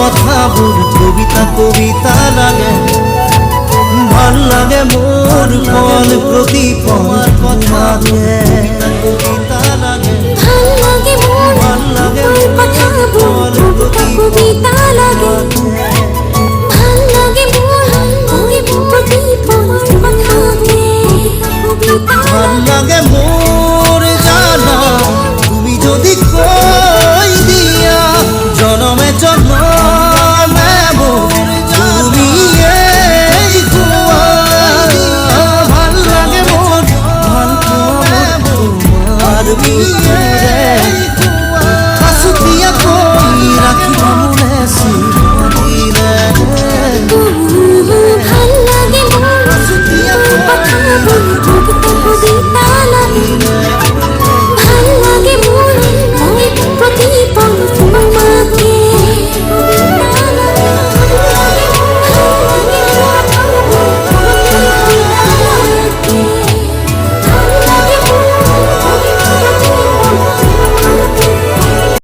কথাবোৰ কবিতা কবিতা লাগে ভাল লাগে মোৰ পল প্ৰতি পল কথাকে কবিতা লাগে ভাল লাগে মোৰ কথাবোৰ কবিতা কবিতা লাগে ভাল লাগে মোৰ প্ৰতিপল কথাকে কবিতা ভাল লাগে মোৰ